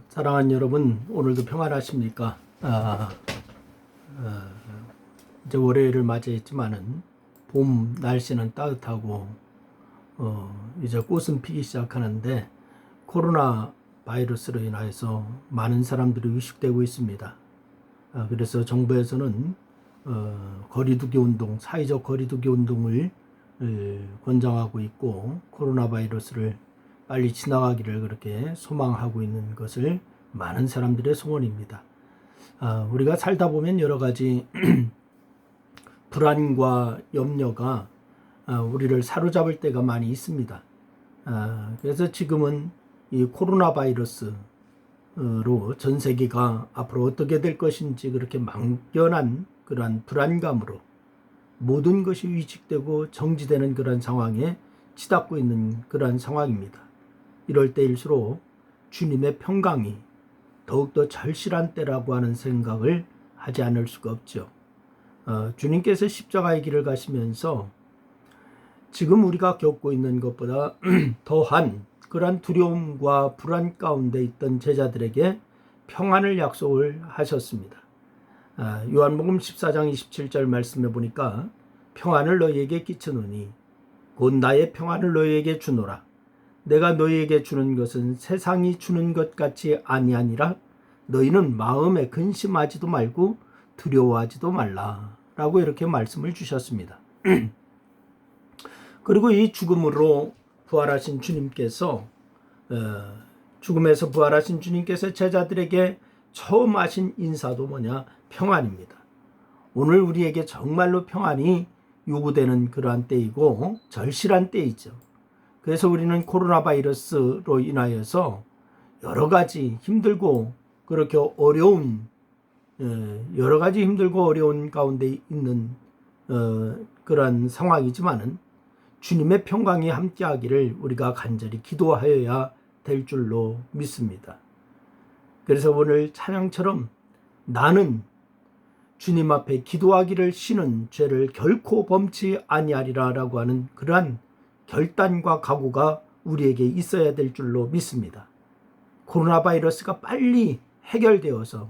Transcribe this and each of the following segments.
사랑하는 여러분, 오늘도 평안하십니까? 이제 월요일을 맞이했지만은 봄 날씨는 따뜻하고 이제 꽃은 피기 시작하는데 코로나 바이러스로 인하여서 많은 사람들이 위축되고 있습니다. 그래서 정부에서는 거리두기 운동, 사회적 거리두기 운동을 권장하고 있고 코로나 바이러스를 빨리 지나가기를 그렇게 소망하고 있는 것을 많은 사람들의 소원입니다. 우리가 살다 보면 여러 가지 불안과 염려가 우리를 사로잡을 때가 많이 있습니다. 그래서 지금은 이 코로나 바이러스로 전 세계가 앞으로 어떻게 될 것인지 그렇게 막연한 그러한 불안감으로 모든 것이 위축되고 정지되는 그런 상황에 치닫고 있는 그러한 상황입니다. 이럴 때일수록 주님의 평강이 더욱더 절실한 때라고 하는 생각을 하지 않을 수가 없죠. 주님께서 십자가의 길을 가시면서 지금 우리가 겪고 있는 것보다 더한 그러한 두려움과 불안 가운데 있던 제자들에게 평안을 약속을 하셨습니다. 요한복음 14장 27절 말씀해 보니까 평안을 너희에게 끼치노니 곧 나의 평안을 너희에게 주노라. 내가 너희에게 주는 것은 세상이 주는 것 같이 아니하니라. 너희는 마음에 근심하지도 말고 두려워하지도 말라 라고 이렇게 말씀을 주셨습니다. 그리고 이 죽음으로 부활하신 주님께서 죽음에서 부활하신 주님께서 제자들에게 처음 하신 인사도 뭐냐? 평안입니다. 오늘 우리에게 정말로 평안이 요구되는 그러한 때이고 절실한 때이죠. 그래서 우리는 코로나 바이러스로 인하여서 여러 가지 힘들고 그렇게 어려운 여러 가지 힘들고 어려운 가운데 있는 그런 상황이지만은 주님의 평강이 함께하기를 우리가 간절히 기도하여야 될 줄로 믿습니다. 그래서 오늘 찬양처럼 나는 주님 앞에 기도하기를 쉬는 죄를 결코 범치 아니하리라라고 하는 그러한 결단과 각오가 우리에게 있어야 될 줄로 믿습니다. 코로나 바이러스가 빨리 해결되어서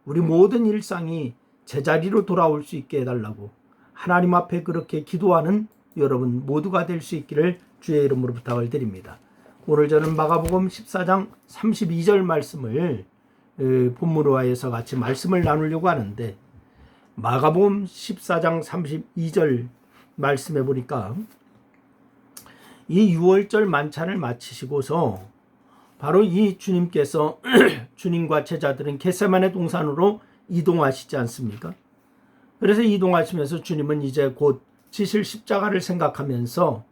우리 모든 일상이 제자리로 돌아올 수 있게 해달라고 하나님 앞에 그렇게 기도하는 여러분 모두가 될 수 있기를 주의 이름으로 부탁을 드립니다. 오늘 저는 마가복음 14장 32절 말씀을 본문으로 하여서 같이 말씀을 나누려고 하는데 마가복음 14장 32절 말씀해 보니까 이 6월절 만찬을 마치시고서 바로 이 주님께서 주님과 제자들은 겟세마네 동산으로 이동하시지 않습니까? 그래서 이동하시면서 주님은 이제 곧 지실 십자가를 생각하면서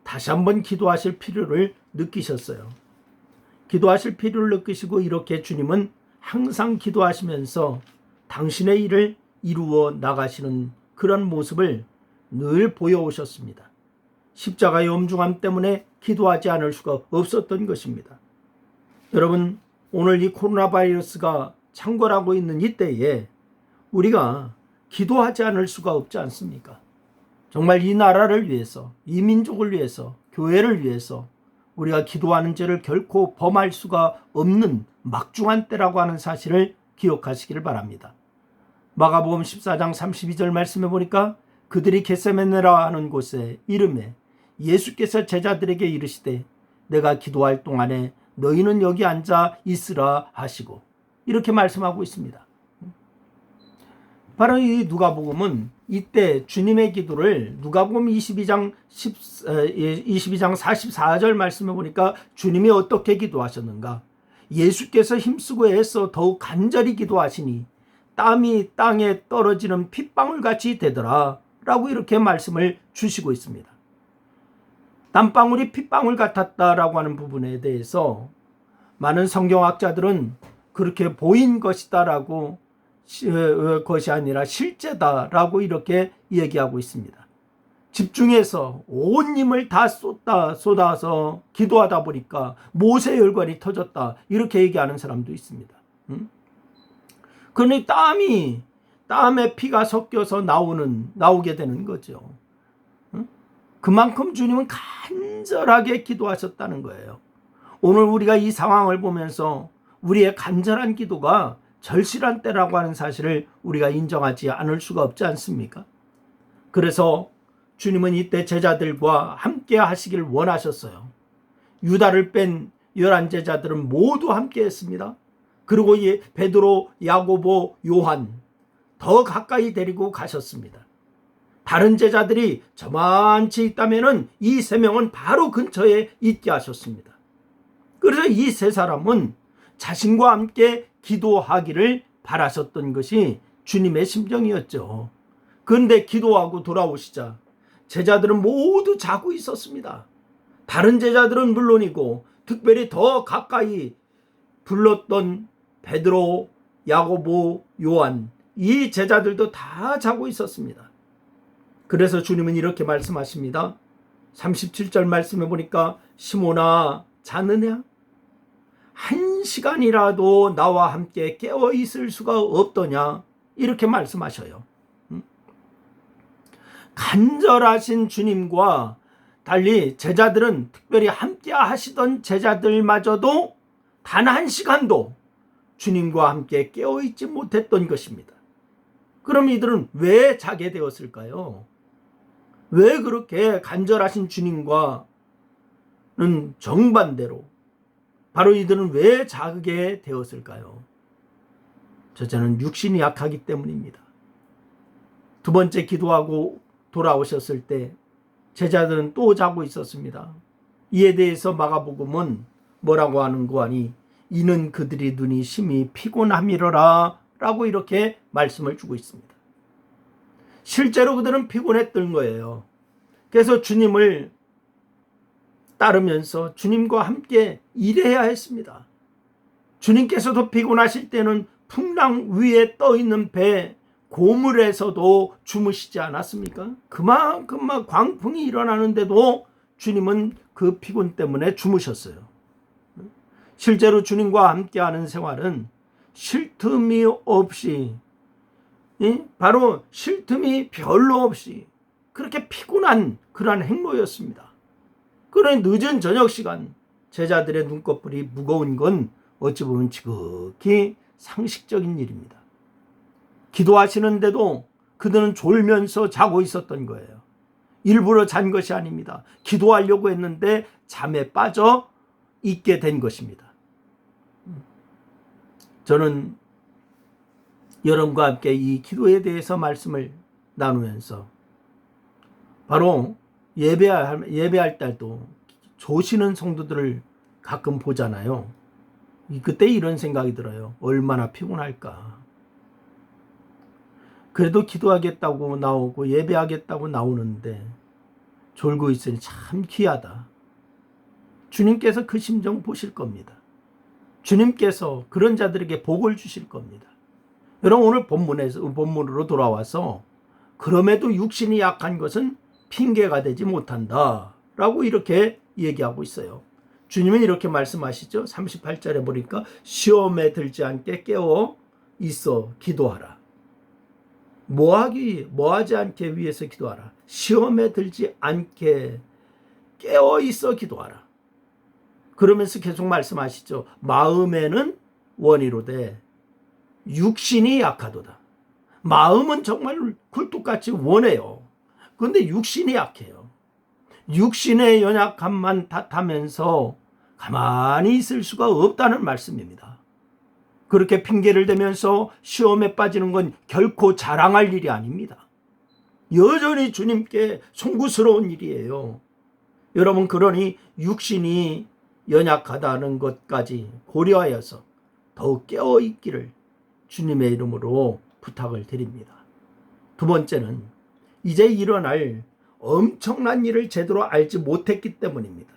다시 한번 기도하실 필요를 느끼셨어요. 기도하실 필요를 느끼시고 이렇게 주님은 항상 기도하시면서 당신의 일을 이루어 나가시는 그런 모습을 늘 보여오셨습니다. 십자가의 엄중함 때문에 기도하지 않을 수가 없었던 것입니다. 여러분, 오늘 이 코로나 바이러스가 창궐하고 있는 이때에 우리가 기도하지 않을 수가 없지 않습니까? 정말 이 나라를 위해서, 이 민족을 위해서, 교회를 위해서 우리가 기도하는 죄를 결코 범할 수가 없는 막중한 때라고 하는 사실을 기억하시기를 바랍니다. 마가복음 14장 32절 말씀해 보니까 그들이 겟세마네라 하는 곳에 이름에 예수께서 제자들에게 이르시되 내가 기도할 동안에 너희는 여기 앉아 있으라 하시고 이렇게 말씀하고 있습니다. 바로 이 누가복음은 이때 주님의 기도를 누가복음 22장 44절 말씀해 보니까 주님이 어떻게 기도하셨는가? 예수께서 힘쓰고 애써 더욱 간절히 기도하시니 땀이 땅에 떨어지는 핏방울같이 되더라 라고 이렇게 말씀을 주시고 있습니다. 땀방울이 핏방울 같았다라고 하는 부분에 대해서 많은 성경학자들은 그렇게 보인 것이다라고 것이 아니라 실제다라고 이렇게 얘기하고 있습니다. 집중해서 온 힘을 다 쏟아서 기도하다 보니까 모세 혈관이 터졌다 이렇게 얘기하는 사람도 있습니다. 그러니 땀에 피가 섞여서 나오게 되는 거죠. 그만큼 주님은 간절하게 기도하셨다는 거예요. 오늘 우리가 이 상황을 보면서 우리의 간절한 기도가 절실한 때라고 하는 사실을 우리가 인정하지 않을 수가 없지 않습니까? 그래서 주님은 이때 제자들과 함께 하시길 원하셨어요. 유다를 뺀 11제자들은 모두 함께 했습니다. 그리고 베드로, 야고보, 요한 더 가까이 데리고 가셨습니다. 다른 제자들이 저만치 있다면은 이 세 명은 바로 근처에 있게 하셨습니다. 그래서 이 세 사람은 자신과 함께 기도하기를 바라셨던 것이 주님의 심정이었죠. 그런데 기도하고 돌아오시자 제자들은 모두 자고 있었습니다. 다른 제자들은 물론이고 특별히 더 가까이 불렀던 베드로, 야고보, 요한 이 제자들도 다 자고 있었습니다. 그래서 주님은 이렇게 말씀하십니다. 37절 말씀해 보니까 시몬아 자느냐? 1시간이라도 나와 함께 깨어 있을 수가 없더냐? 이렇게 말씀하셔요. 간절하신 주님과 달리 제자들은 특별히 함께 하시던 제자들마저도 단 1시간도 주님과 함께 깨어있지 못했던 것입니다. 그럼 이들은 왜 자게 되었을까요? 왜 그렇게 간절하신 주님과는 정반대로 바로 이들은 왜 자게 되었을까요? 첫째는 육신이 약하기 때문입니다. 두 번째, 기도하고 돌아오셨을 때 제자들은 또 자고 있었습니다. 이에 대해서 마가복음은 뭐라고 하는 거 아니? 이는 그들의 눈이 심히 피곤함이러라 라고 이렇게 말씀을 주고 있습니다. 실제로 그들은 피곤했던 거예요. 그래서 주님을 따르면서 주님과 함께 일해야 했습니다. 주님께서도 피곤하실 때는 풍랑 위에 떠 있는 배 고물에서도 주무시지 않았습니까? 그만큼 막 광풍이 일어나는데도 주님은 그 피곤 때문에 주무셨어요. 실제로 주님과 함께하는 생활은 쉴 틈이 없이, 바로 쉴 틈이 별로 없이 그렇게 피곤한 그러한 행로였습니다. 그런 늦은 저녁 시간 제자들의 눈꺼풀이 무거운 건 어찌 보면 지극히 상식적인 일입니다. 기도하시는데도 그들은 졸면서 자고 있었던 거예요. 일부러 잔 것이 아닙니다. 기도하려고 했는데 잠에 빠져 있게 된 것입니다. 저는 여러분과 함께 이 기도에 대해서 말씀을 나누면서 바로 예배할 때도 조시는 성도들을 가끔 보잖아요. 그때 이런 생각이 들어요. 얼마나 피곤할까. 그래도 기도하겠다고 나오고 예배하겠다고 나오는데 졸고 있으니 참 귀하다. 주님께서 그 심정 보실 겁니다. 주님께서 그런 자들에게 복을 주실 겁니다. 여러분, 오늘 본문으로 돌아와서 그럼에도 육신이 약한 것은 핑계가 되지 못한다 라고 이렇게 얘기하고 있어요. 주님은 이렇게 말씀하시죠. 38절에 보니까 시험에 들지 않게 깨어 있어 기도하라. 뭐하지 않게 위해서 기도하라. 시험에 들지 않게 깨어 있어 기도하라. 그러면서 계속 말씀하시죠. 마음에는 원이로되 육신이 약하도다. 마음은 정말 굴뚝같이 원해요. 그런데 육신이 약해요. 육신의 연약함만 탓하면서 가만히 있을 수가 없다는 말씀입니다. 그렇게 핑계를 대면서 시험에 빠지는 건 결코 자랑할 일이 아닙니다. 여전히 주님께 송구스러운 일이에요. 여러분, 그러니 육신이 연약하다는 것까지 고려하여서 더욱 깨어있기를 주님의 이름으로 부탁을 드립니다. 두 번째는 이제 일어날 엄청난 일을 제대로 알지 못했기 때문입니다.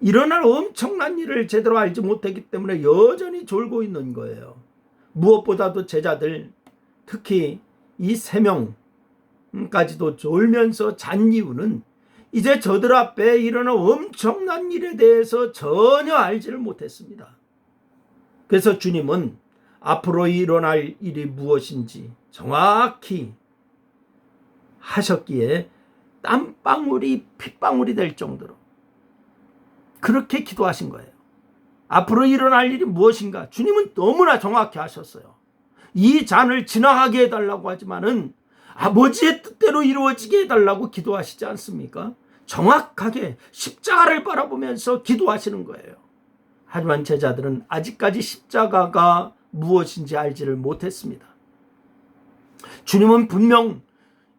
일어날 엄청난 일을 제대로 알지 못했기 때문에 여전히 졸고 있는 거예요. 무엇보다도 제자들, 특히 이 3명까지도 졸면서 잔 이유는 이제 저들 앞에 일어날 엄청난 일에 대해서 전혀 알지를 못했습니다. 그래서 주님은 앞으로 일어날 일이 무엇인지 정확히 하셨기에 땀방울이 핏방울이 될 정도로 그렇게 기도하신 거예요. 앞으로 일어날 일이 무엇인가? 주님은 너무나 정확히 하셨어요. 이 잔을 지나가게 해달라고 하지만은 아버지의 뜻대로 이루어지게 해달라고 기도하시지 않습니까? 정확하게 십자가를 바라보면서 기도하시는 거예요. 하지만 제자들은 아직까지 십자가가 무엇인지 알지를 못했습니다. 주님은 분명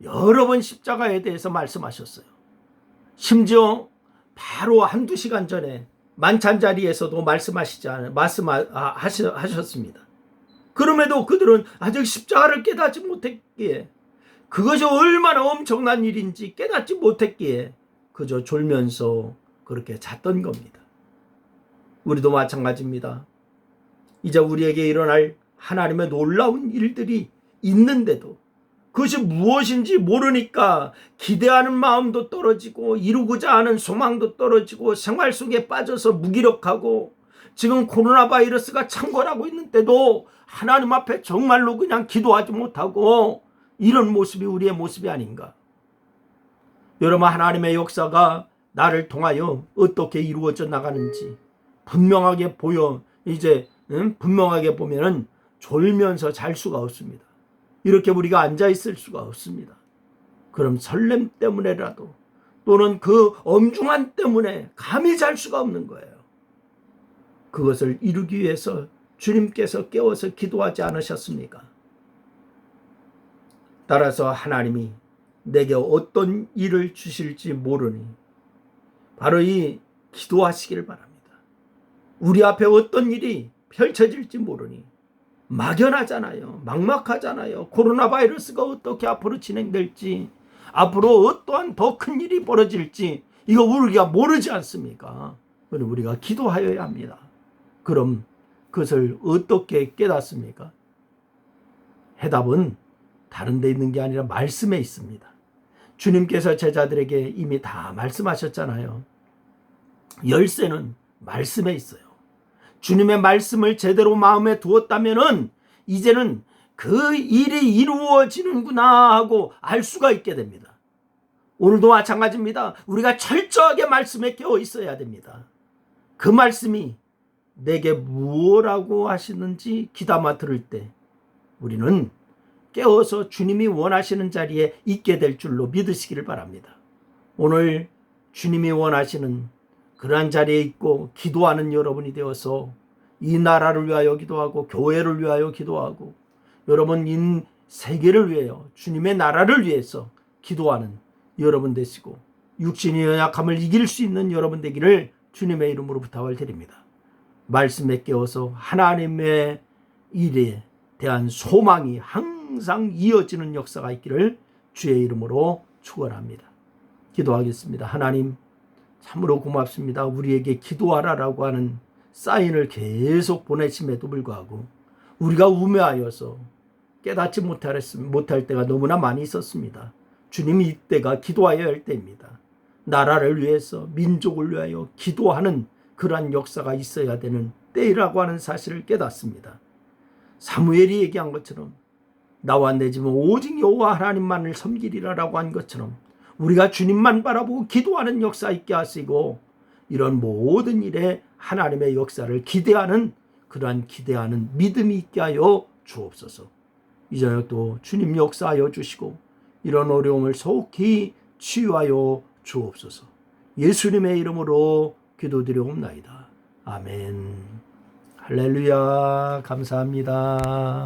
여러 번 십자가에 대해서 말씀하셨어요. 심지어 바로 한두 시간 전에 만찬 자리에서도 말씀하셨습니다. 그럼에도 그들은 아직 십자가를 깨닫지 못했기에, 그것이 얼마나 엄청난 일인지 깨닫지 못했기에 그저 졸면서 그렇게 잤던 겁니다. 우리도 마찬가지입니다. 이제 우리에게 일어날 하나님의 놀라운 일들이 있는데도 그것이 무엇인지 모르니까 기대하는 마음도 떨어지고 이루고자 하는 소망도 떨어지고 생활 속에 빠져서 무기력하고, 지금 코로나 바이러스가 창궐하고 있는데도 하나님 앞에 정말로 그냥 기도하지 못하고 이런 모습이 우리의 모습이 아닌가. 여러분, 하나님의 역사가 나를 통하여 어떻게 이루어져 나가는지 분명하게 분명하게 보면은 졸면서 잘 수가 없습니다. 이렇게 우리가 앉아 있을 수가 없습니다. 그럼 설렘 때문에라도, 또는 그 엄중한 때문에 감히 잘 수가 없는 거예요. 그것을 이루기 위해서 주님께서 깨워서 기도하지 않으셨습니까? 따라서 하나님이 내게 어떤 일을 주실지 모르니 바로 이 기도하시기를 바랍니다. 우리 앞에 어떤 일이 펼쳐질지 모르니 막연하잖아요. 막막하잖아요. 코로나 바이러스가 어떻게 앞으로 진행될지, 앞으로 어떠한 더 큰 일이 벌어질지 이거 우리가 모르지 않습니까? 그럼 우리가 기도하여야 합니다. 그럼 그것을 어떻게 깨닫습니까? 해답은 다른 데 있는 게 아니라 말씀에 있습니다. 주님께서 제자들에게 이미 다 말씀하셨잖아요. 열쇠는 말씀에 있어요. 주님의 말씀을 제대로 마음에 두었다면은 이제는 그 일이 이루어지는구나 하고 알 수가 있게 됩니다. 오늘도 마찬가지입니다. 우리가 철저하게 말씀에 깨어 있어야 됩니다. 그 말씀이 내게 무엇라고 하시는지 귀담아 들을 때 우리는 깨어서 주님이 원하시는 자리에 있게 될 줄로 믿으시기를 바랍니다. 오늘 주님이 원하시는 그러한 자리에 있고 기도하는 여러분이 되어서 이 나라를 위하여 기도하고 교회를 위하여 기도하고 여러분 이 세계를 위하여 주님의 나라를 위해서 기도하는 여러분 되시고, 육신의 연약함을 이길 수 있는 여러분 되기를 주님의 이름으로 부탁을 드립니다. 말씀에 깨어서 하나님의 일에 대한 소망이 항상 이어지는 역사가 있기를 주의 이름으로 축원합니다. 기도하겠습니다. 하나님, 참으로 고맙습니다. 우리에게 기도하라라고 하는 사인을 계속 보내심에도 불구하고 우리가 우매하여서 깨닫지 못할 때가 너무나 많이 있었습니다. 주님이 이때가 기도하여야 할 때입니다. 나라를 위해서, 민족을 위하여 기도하는 그러한 역사가 있어야 되는 때라고 하는 사실을 깨닫습니다. 사무엘이 얘기한 것처럼 나와 내 집은 오직 여호와 하나님만을 섬기리라라고 한 것처럼 우리가 주님만 바라보고 기도하는 역사 있게 하시고, 이런 모든 일에 하나님의 역사를 기대하는 그러한 기대하는 믿음이 있게 하여 주옵소서. 이 저녁도 주님 역사하여 주시고 이런 어려움을 속히 치유하여 주옵소서. 예수님의 이름으로 기도드리옵나이다. 아멘. 할렐루야. 감사합니다.